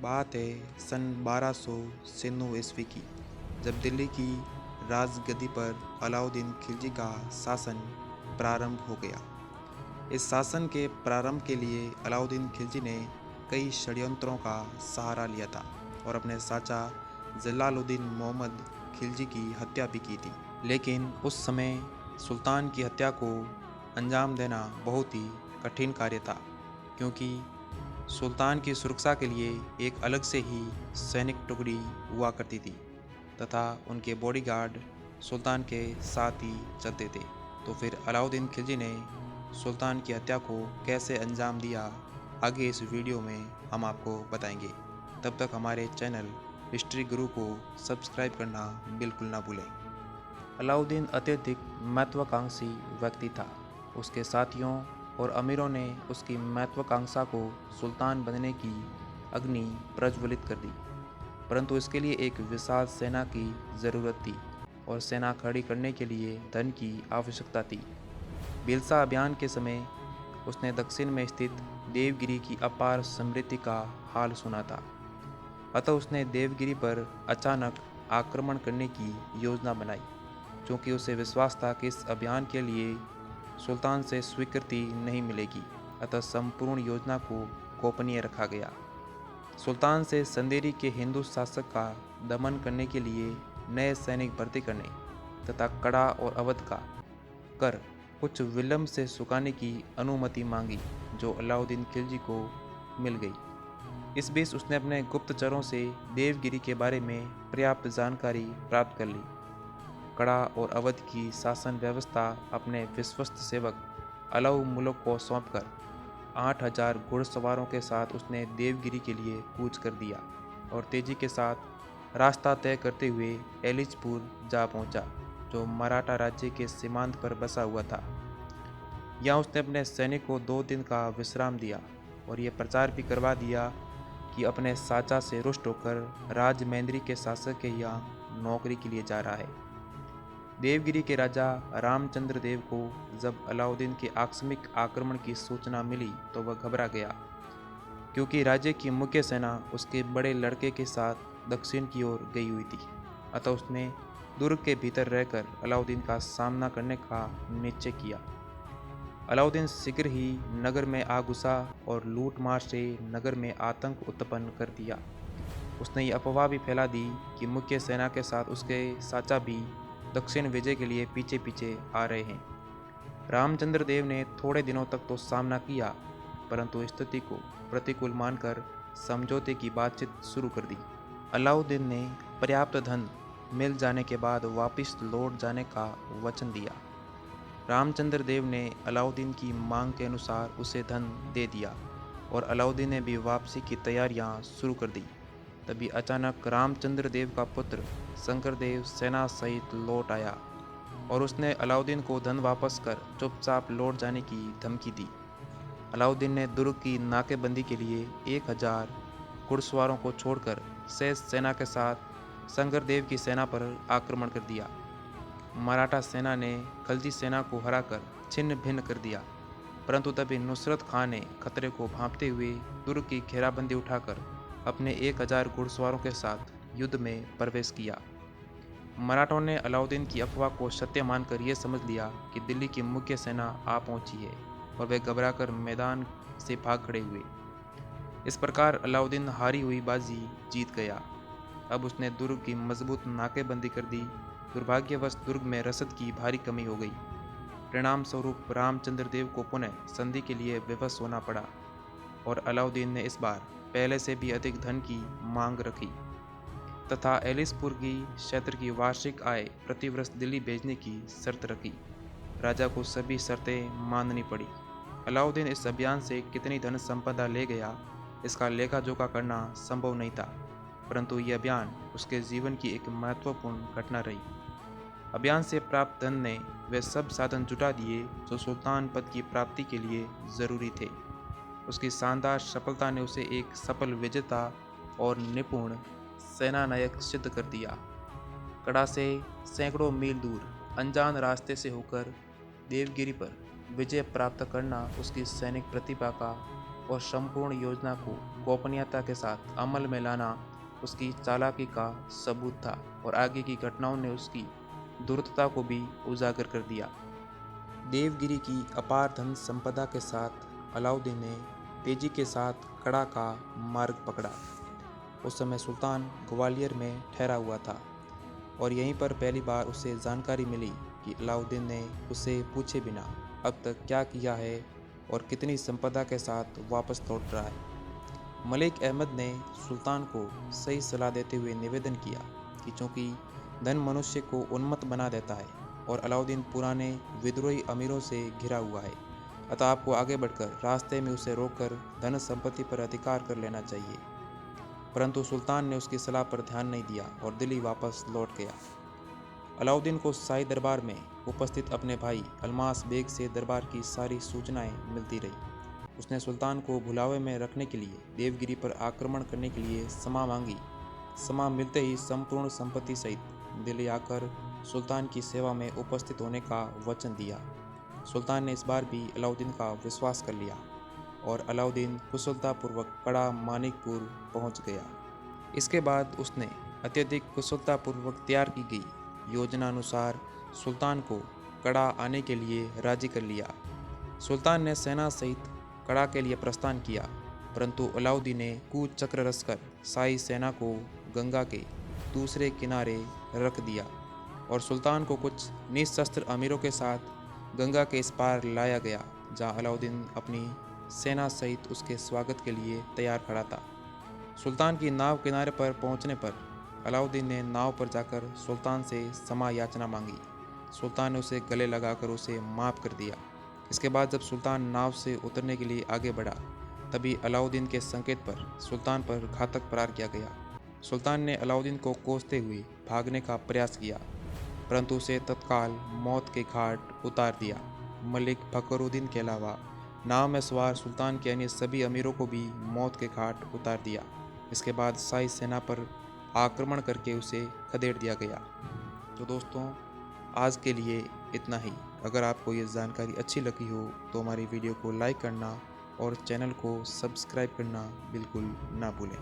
बात है सन 1296 ईस्वी की, जब दिल्ली की राजगद्दी पर अलाउद्दीन खिलजी का शासन प्रारंभ हो गया। इस शासन के प्रारंभ के लिए अलाउद्दीन खिलजी ने कई षड्यंत्रों का सहारा लिया था और अपने चाचा जलालुद्दीन मोहम्मद खिलजी की हत्या भी की थी। लेकिन उस समय सुल्तान की हत्या को अंजाम देना बहुत ही कठिन कार्य था, क्योंकि सुल्तान की सुरक्षा के लिए एक अलग से ही सैनिक टुकड़ी हुआ करती थी तथा उनके बॉडीगार्ड सुल्तान के साथ ही चलते थे। तो फिर अलाउद्दीन खिलजी ने सुल्तान की हत्या को कैसे अंजाम दिया, आगे इस वीडियो में हम आपको बताएंगे। तब तक हमारे चैनल हिस्ट्री गुरु को सब्सक्राइब करना बिल्कुल ना भूलें। अलाउद्दीन अत्यधिक महत्वाकांक्षी व्यक्ति था। उसके साथियों और अमीरों ने उसकी महत्वाकांक्षा को सुल्तान बनने की अग्नि प्रज्वलित कर दी, परंतु इसके लिए एक विशाल सेना की ज़रूरत थी और सेना खड़ी करने के लिए धन की आवश्यकता थी। भिलसा अभियान के समय उसने दक्षिण में स्थित देवगिरी की अपार समृद्धि का हाल सुना था, अतः उसने देवगिरी पर अचानक आक्रमण करने की योजना बनाई, क्योंकि उसे विश्वास था कि इस अभियान के लिए सुल्तान से स्वीकृति नहीं मिलेगी। अतः संपूर्ण योजना को गोपनीय रखा गया। सुल्तान से संदेरी के हिंदू शासक का दमन करने के लिए नए सैनिक भर्ती करने तथा कड़ा और अवध का कर कुछ विलंब से चुकाने की अनुमति मांगी, जो अलाउद्दीन खिलजी को मिल गई। इस बीच उसने अपने गुप्तचरों से देवगिरी के बारे में पर्याप्त जानकारी प्राप्त कर ली। कड़ा और अवध की शासन व्यवस्था अपने विश्वस्त सेवक अलाउ मुल्क को सौंपकर 8000 घुड़सवारों के साथ उसने देवगिरी के लिए कूच कर दिया और तेजी के साथ रास्ता तय करते हुए एलिचपुर जा पहुंचा, जो मराठा राज्य के सीमांत पर बसा हुआ था। यहाँ उसने अपने सैनिक को 2 दिन का विश्राम दिया और ये प्रचार भी करवा दिया कि अपने चाचा से रुष्ट होकर राजमहेंद्री के शासक के यहाँ नौकरी के लिए जा रहा है। देवगिरी के राजा रामचंद्र देव को जब अलाउद्दीन के आकस्मिक आक्रमण की सूचना मिली तो वह घबरा गया, क्योंकि राज्य की मुख्य सेना उसके बड़े लड़के के साथ दक्षिण की ओर गई हुई थी। अतः उसने दुर्ग के भीतर रहकर अलाउद्दीन का सामना करने का निश्चय किया। अलाउद्दीन शीघ्र ही नगर में आ घुसा और लूटमार से नगर में आतंक उत्पन्न कर दिया। उसने ये अफवाह भी फैला दी कि मुख्य सेना के साथ उसके चाचा भी दक्षिण विजय के लिए पीछे पीछे आ रहे हैं। रामचंद्र देव ने थोड़े दिनों तक तो सामना किया, परंतु स्थिति को प्रतिकूल मानकर समझौते की बातचीत शुरू कर दी। अलाउद्दीन ने पर्याप्त धन मिल जाने के बाद वापस लौट जाने का वचन दिया। रामचंद्र देव ने अलाउद्दीन की मांग के अनुसार उसे धन दे दिया और अलाउद्दीन ने भी वापसी की तैयारियां शुरू कर दी। तभी अचानक रामचंद्र देव का पुत्र शंकरदेव सेना सहित लौट आया और उसने अलाउद्दीन को धन वापस कर चुपचाप लौट जाने की धमकी दी। अलाउद्दीन ने दुर्ग की नाकेबंदी के लिए 1000 घुड़सवारों को छोड़कर शेष सेना के साथ शंकरदेव की सेना पर आक्रमण कर दिया। मराठा सेना ने खलजी सेना को हराकर छिन्न भिन्न कर दिया, परंतु तभी नुसरत खां ने खतरे को भांपते हुए दुर्ग की घेराबंदी उठाकर अपने 1000 घुड़सवारों के साथ युद्ध में प्रवेश किया। मराठों ने अलाउद्दीन की अफवाह को सत्य मानकर यह समझ लिया कि दिल्ली की मुख्य सेना आ पहुंची है और वे घबराकर मैदान से भाग खड़े हुए। इस प्रकार अलाउद्दीन हारी हुई बाजी जीत गया। अब उसने दुर्ग की मजबूत नाकेबंदी कर दी। दुर्भाग्यवश दुर्ग में रसद की भारी कमी हो गई। परिणाम स्वरूप रामचंद्र देव को पुनः संधि के लिए विवश होना पड़ा और अलाउद्दीन ने इस बार पहले से भी अधिक धन की मांग रखी तथा एलिसपुर की क्षेत्र की वार्षिक आय प्रतिवर्ष दिल्ली भेजने की शर्त रखी। राजा को सभी शर्तें माननी पड़ी। अलाउद्दीन इस अभियान से कितनी धन संपदा ले गया, इसका लेखा जोखा करना संभव नहीं था, परंतु यह अभियान उसके जीवन की एक महत्वपूर्ण घटना रही। अभियान से प्राप्त धन ने वे सब साधन जुटा दिए जो सुल्तान पद की प्राप्ति के लिए जरूरी थे। उसकी शानदार सफलता ने उसे एक सफल विजेता और निपुण सेनानायक सिद्ध कर दिया। कड़ा से सैकड़ों मील दूर अनजान रास्ते से होकर देवगिरी पर विजय प्राप्त करना उसकी सैनिक प्रतिभा का और संपूर्ण योजना को गोपनीयता के साथ अमल में लाना उसकी चालाकी का सबूत था और आगे की घटनाओं ने उसकी धूर्तता को भी उजागर कर दिया। देवगिरी की अपार धन संपदा के साथ अलाउद्दीन ने तेजी के साथ कड़ा का मार्ग पकड़ा। उस समय सुल्तान ग्वालियर में ठहरा हुआ था और यहीं पर पहली बार उसे जानकारी मिली कि अलाउद्दीन ने उसे पूछे बिना अब तक क्या किया है और कितनी संपदा के साथ वापस लौट रहा है। मलिक अहमद ने सुल्तान को सही सलाह देते हुए निवेदन किया कि चूंकि धन मनुष्य को उन्मत्त बना देता है और अलाउद्दीन पुराने विद्रोही अमीरों से घिरा हुआ है, अतः आपको आगे बढ़कर रास्ते में उसे रोककर धन संपत्ति पर अधिकार कर लेना चाहिए। परंतु सुल्तान ने उसकी सलाह पर ध्यान नहीं दिया और दिल्ली वापस लौट गया। अलाउद्दीन को शाही दरबार में उपस्थित अपने भाई अलमास बेग से दरबार की सारी सूचनाएं मिलती रही। उसने सुल्तान को भुलावे में रखने के लिए देवगिरी पर आक्रमण करने के लिए क्षमा मांगी। क्षमा मिलते ही संपूर्ण संपत्ति सहित दिल्ली आकर सुल्तान की सेवा में उपस्थित होने का वचन दिया। सुल्तान ने इस बार भी अलाउद्दीन का विश्वास कर लिया और अलाउद्दीन कुशलतापूर्वक कड़ा मानिकपुर पहुंच गया। इसके बाद उसने अत्यधिक कुशलतापूर्वक तैयार की गई योजना अनुसार सुल्तान को कड़ा आने के लिए राजी कर लिया। सुल्तान ने सेना सहित कड़ा के लिए प्रस्थान किया, परंतु अलाउद्दीन ने कुचक्र रचकर शाही सेना को गंगा के दूसरे किनारे रख दिया और सुल्तान को कुछ निशस्त्र अमीरों के साथ गंगा के इस पार लाया गया, जहां अलाउद्दीन अपनी सेना सहित उसके स्वागत के लिए तैयार खड़ा था। सुल्तान की नाव किनारे पर पहुंचने पर अलाउद्दीन ने नाव पर जाकर सुल्तान से क्षमा याचना मांगी। सुल्तान ने उसे गले लगाकर उसे माफ़ कर दिया। इसके बाद जब सुल्तान नाव से उतरने के लिए आगे बढ़ा, तभी अलाउद्दीन के संकेत पर सुल्तान पर घातक प्रहार किया गया। सुल्तान ने अलाउद्दीन को कोसते हुए भागने का प्रयास किया, परंतु उसे तत्काल मौत के घाट उतार दिया। मलिक फखरुद्दीन के अलावा नाव में सवार सुल्तान के अन्य सभी अमीरों को भी मौत के घाट उतार दिया। इसके बाद शाही सेना पर आक्रमण करके उसे खदेड़ दिया गया। तो दोस्तों, आज के लिए इतना ही। अगर आपको ये जानकारी अच्छी लगी हो तो हमारी वीडियो को लाइक करना और चैनल को सब्सक्राइब करना बिल्कुल ना भूलें।